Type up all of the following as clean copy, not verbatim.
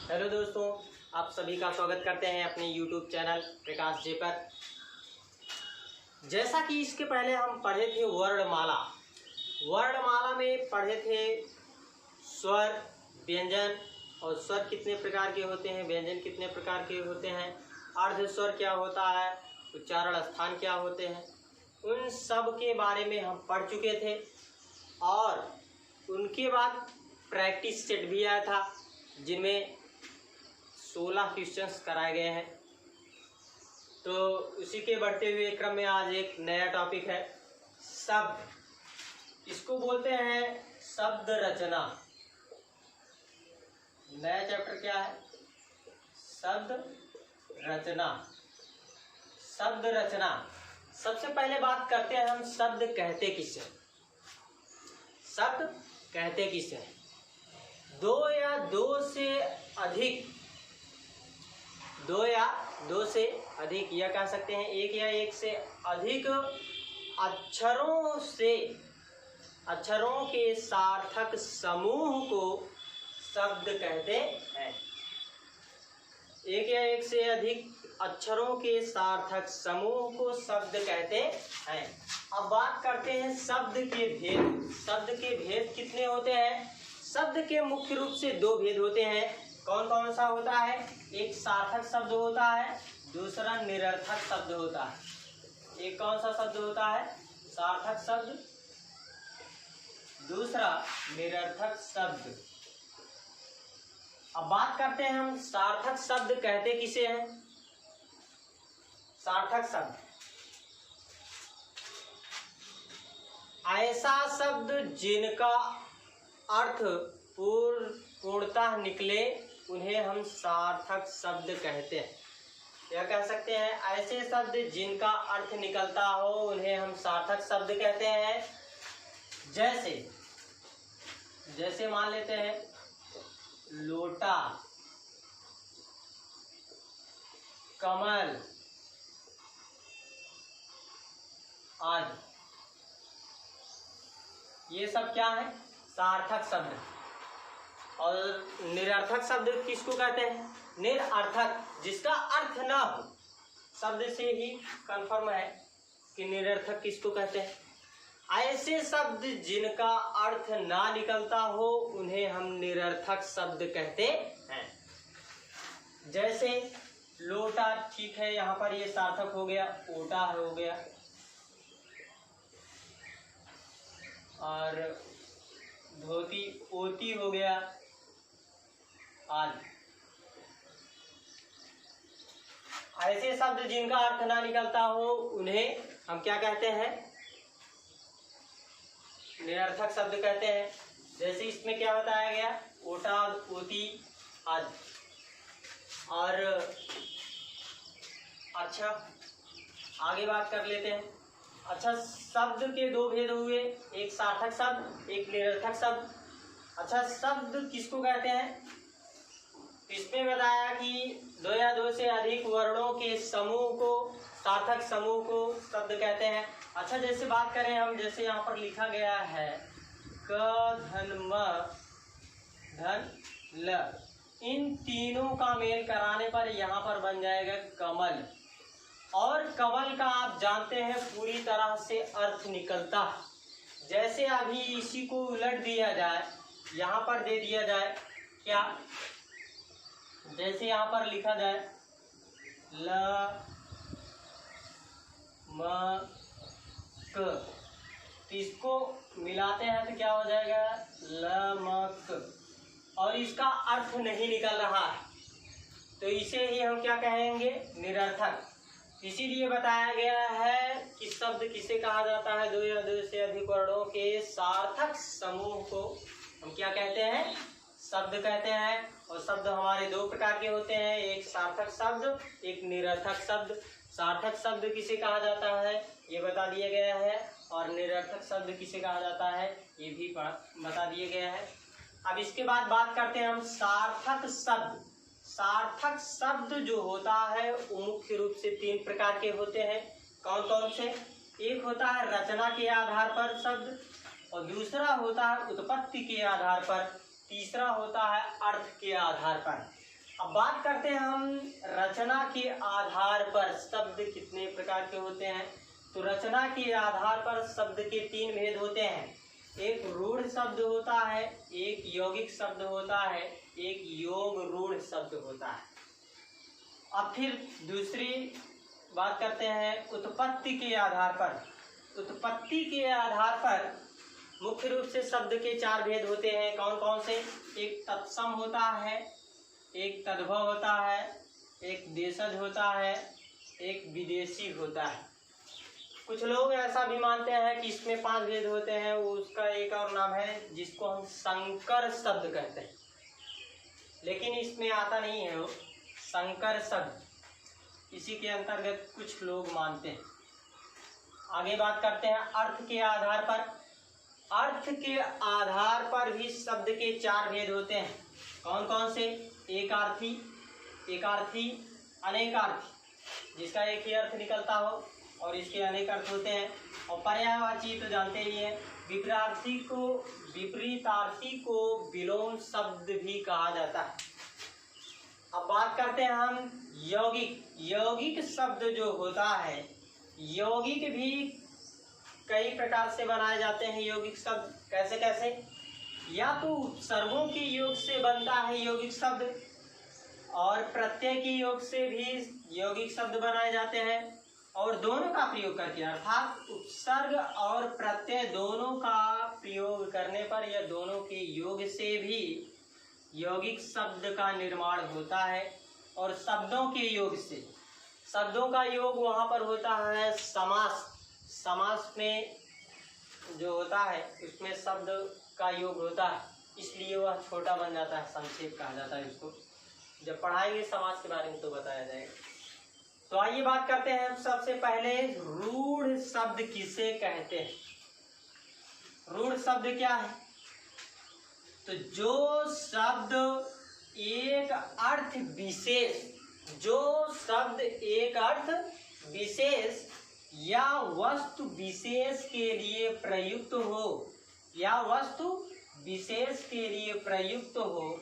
Hello दोस्तों, आप सभी का स्वागत करते हैं अपने YouTube चैनल प्रकाश जे पर। जैसा कि इसके पहले हम पढ़े थे वर्णमाला में पढ़े थे स्वर, व्यंजन और स्वर कितने प्रकार के होते हैं, व्यंजन कितने प्रकार के होते हैं, अर्ध स्वर क्या होता है, उच्चारण स्थान क्या होते हैं, उन सब के बारे में हम पढ़ चुके थे। और उनके बाद प्रैक्टिस सेट भी आया था जिनमें 16 क्वेश्चंस कराए गए हैं। तो उसी के बढ़ते हुए क्रम में आज एक नया टॉपिक है शब्द। इसको बोलते हैं शब्द रचना। नया चैप्टर क्या है? शब्द रचना। शब्द रचना। सबसे पहले बात करते हैं हम शब्द कहते किसे। शब्द कहते किसे? दो या दो से अधिक या कह सकते हैं एक या एक से अधिक अक्षरों के सार्थक समूह को शब्द कहते हैं। एक या एक से अधिक अक्षरों के सार्थक समूह को शब्द कहते हैं। अब बात करते हैं शब्द के भेद। शब्द के भेद कितने होते हैं? शब्द के मुख्य रूप से दो भेद होते हैं। कौन कौन सा होता है? एक सार्थक शब्द होता है, दूसरा निरर्थक शब्द होता है। एक कौन सा शब्द होता है? सार्थक शब्द, दूसरा निरर्थक शब्द। अब बात करते हैं हम सार्थक शब्द कहते किसे हैं। सार्थक शब्द ऐसा शब्द जिनका अर्थ पूर्णतः निकले उन्हें हम सार्थक शब्द कहते हैं। क्या कह सकते हैं? ऐसे शब्द जिनका अर्थ निकलता हो उन्हें हम सार्थक शब्द कहते हैं। जैसे मान लेते हैं लोटा, कमल आदि। ये सब क्या है? सार्थक शब्द। और निरर्थक शब्द किसको कहते हैं? निरर्थक, जिसका अर्थ ना हो। शब्द से ही कंफर्म है कि निरर्थक किसको कहते हैं। ऐसे शब्द जिनका अर्थ ना निकलता हो उन्हें हम निरर्थक शब्द कहते हैं। जैसे लोटा, ठीक है, यहाँ पर ये सार्थक हो गया, ओटा हो गया, और धोती ओती हो गया आदि। ऐसे शब्द जिनका अर्थ ना निकलता हो उन्हें हम क्या कहते हैं? निरर्थक शब्द कहते हैं। जैसे इसमें क्या बताया गया? ओटा, ओती आदि। और अच्छा, आगे बात कर लेते हैं। अच्छा, शब्द के दो भेद हुए, एक सार्थक शब्द, एक निरर्थक शब्द। अच्छा, शब्द किसको कहते हैं? इसमें बताया कि दो या दो से अधिक वर्णों के समूह को, सार्थक समूह को शब्द कहते हैं। अच्छा, जैसे बात करें हम, जैसे यहाँ पर लिखा गया है क धन म धन ल, इन तीनों का मेल कराने पर यहाँ पर बन जाएगा कमल। और कमल का आप जानते हैं पूरी तरह से अर्थ निकलता है। जैसे अभी इसी को उलट दिया जाए, यहाँ पर दे दिया जाए क्या? जैसे यहाँ पर लिखा जाए ल म क, तो इसको मिलाते हैं तो क्या हो जाएगा? लमक। और इसका अर्थ नहीं निकल रहा है तो इसे ही हम क्या कहेंगे? निरर्थक। इसीलिए बताया गया है कि शब्द किसे कहा जाता है? दो या दो से अधिक वर्णों के सार्थक समूह को हम क्या कहते हैं? शब्द कहते हैं। और शब्द हमारे दो प्रकार के होते हैं, एक सार्थक शब्द, एक निरर्थक शब्द। सार्थक शब्द किसे कहा जाता है ये बता दिया गया है, और निरर्थक शब्द किसे कहा जाता है ये भी बता दिया गया है। अब इसके बाद बात करते हैं हम सार्थक शब्द। सार्थक शब्द जो होता है वो मुख्य रूप से तीन प्रकार के होते हैं। कौन कौन से? एक होता है रचना के आधार पर शब्द, और दूसरा होता है उत्पत्ति के आधार पर, तीसरा होता है अर्थ के आधार पर। अब बात करते हैं हम रचना के आधार पर शब्द कितने प्रकार के होते हैं। तो रचना के आधार पर शब्द के 3 भेद होते हैं। एक रूढ़ शब्द होता है, एक यौगिक शब्द होता है, एक योग रूढ़ शब्द होता है। अब फिर दूसरी बात करते हैं उत्पत्ति के आधार पर। उत्पत्ति के आधार पर मुख्य रूप से शब्द के 4 भेद होते हैं। कौन कौन से? एक तत्सम होता है, एक तद्भव होता है, एक देशज होता है, एक विदेशी होता है। कुछ लोग ऐसा भी मानते हैं कि इसमें 5 भेद होते हैं। उसका एक और नाम है जिसको हम संकर शब्द कहते हैं, लेकिन इसमें आता नहीं है वो संकर शब्द, इसी के अंतर्गत कुछ लोग मानते हैं। आगे बात करते हैं अर्थ के आधार पर। अर्थ के आधार पर भी शब्द के 4 भेद होते हैं। कौन कौन से? एकार्थी, एकार्थी, अनेकार्थी, जिसका एक ही अर्थ निकलता हो और इसके अनेक अर्थ होते हैं। और पर्यायवाची तो जानते ही हैं। विपरीतार्थी को विलोम शब्द भी कहा जाता है। अब बात करते हैं हम यौगिक। यौगिक शब्द जो होता है, यौगिक भी कई प्रकार से बनाए जाते हैं। यौगिक शब्द कैसे कैसे? या तो उपसर्गों के योग से बनता है यौगिक शब्द, और प्रत्यय के योग से भी यौगिक शब्द बनाए जाते हैं, और दोनों का प्रयोग करके, अर्थात उपसर्ग और प्रत्यय दोनों का प्रयोग करने पर या दोनों के योग से भी यौगिक शब्द का निर्माण होता है। और शब्दों के योग से, शब्दों का योग वहाँ पर होता है समास। समास में जो होता है उसमें शब्द का योग होता है, इसलिए वह छोटा बन जाता है, संक्षेप कहा जाता है इसको। जब पढ़ाएंगे समास के बारे में तो बताया जाएगा। तो आइए बात करते हैं सबसे पहले रूढ़ शब्द किसे कहते हैं। रूढ़ शब्द क्या है? तो जो शब्द एक अर्थ विशेष, जो शब्द एक अर्थ विशेष या वस्तु विशेष के लिए प्रयुक्त हो, या वस्तु विशेष के लिए प्रयुक्त हो,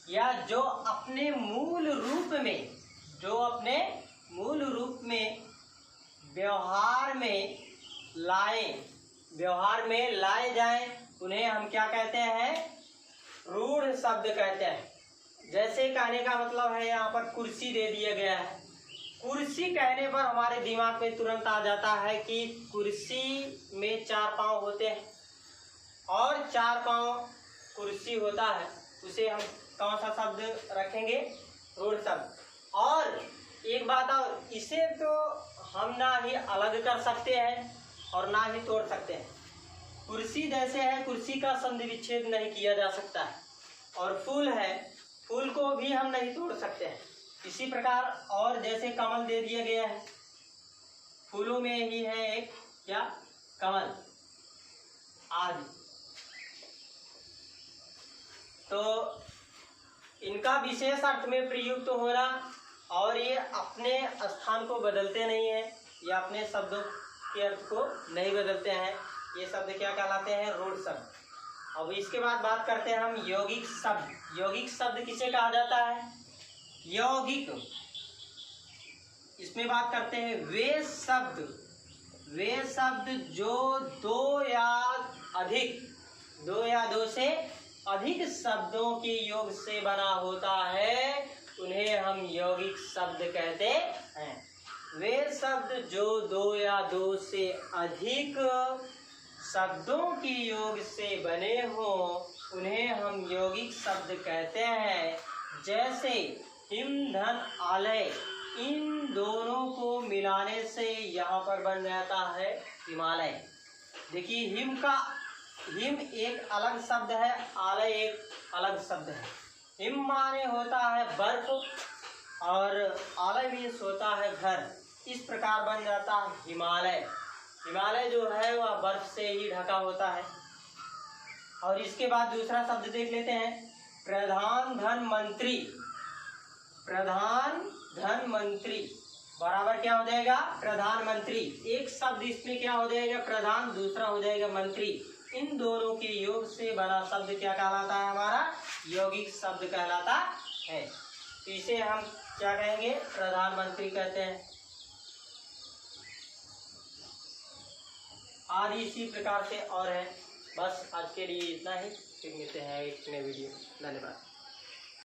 या जो अपने मूल रूप में, जो अपने मूल रूप में व्यवहार में लाए जाएं, उन्हें हम क्या कहते हैं? रूढ़ शब्द कहते हैं। जैसे कहने का मतलब है, यहाँ पर कुर्सी दे दिया गया है। कुर्सी कहने पर हमारे दिमाग में तुरंत आ जाता है कि कुर्सी में 4 पांव होते हैं और 4 पांव कुर्सी होता है। उसे हम कौन सा शब्द रखेंगे? रूढ़ शब्द। और एक बात और, इसे तो हम ना ही अलग कर सकते हैं और ना ही तोड़ सकते हैं। कुर्सी जैसे है, कुर्सी का संधि विच्छेद नहीं किया जा सकता है। और फूल है, फूल को भी हम नहीं तोड़ सकते हैं। इसी प्रकार और जैसे कमल दे दिया गया है, फूलों में ही है एक क्या? कमल आदि। तो इनका विशेष अर्थ में प्रयुक्त होना, और ये अपने स्थान को बदलते नहीं है, या अपने शब्दों के अर्थ को नहीं बदलते हैं। ये शब्द क्या कहलाते हैं? रूढ़ शब्द। अब इसके बाद बात करते हैं हम यौगिक शब्द। यौगिक शब्द किसे कहा जाता है? यौगिक, इसमें बात करते हैं वे शब्द जो 2 या 2 से अधिक शब्दों के योग से बना होता है, उन्हें हम यौगिक शब्द कहते हैं। वे शब्द जो 2 या 2 से अधिक शब्दों के योग से बने हो, उन्हें हम यौगिक शब्द कहते हैं। जैसे हिम, धन, आलय, इन दोनों को मिलाने से यहाँ पर बन जाता है हिमालय। देखिए, हिम एक अलग शब्द है, आलय एक अलग शब्द है। हिम माने होता है बर्फ और आलय भी होता है घर। इस प्रकार बन जाता है हिमालय। हिमालय जो है वह बर्फ से ही ढका होता है। और इसके बाद दूसरा शब्द देख लेते हैं, प्रधान धन मंत्री। प्रधान धन मंत्री बराबर क्या हो जाएगा? प्रधानमंत्री। एक शब्द इसमें क्या हो जाएगा? प्रधान, दूसरा हो जाएगा मंत्री। इन दोनों के योग से बना शब्द क्या कहलाता है? हमारा यौगिक शब्द कहलाता है। तो इसे हम क्या कहेंगे, प्रधानमंत्री कहते हैं। आदि इसी प्रकार से और है। बस आज के लिए इतना ही, फिर मिलते हैं एक नए वीडियो में। धन्यवाद।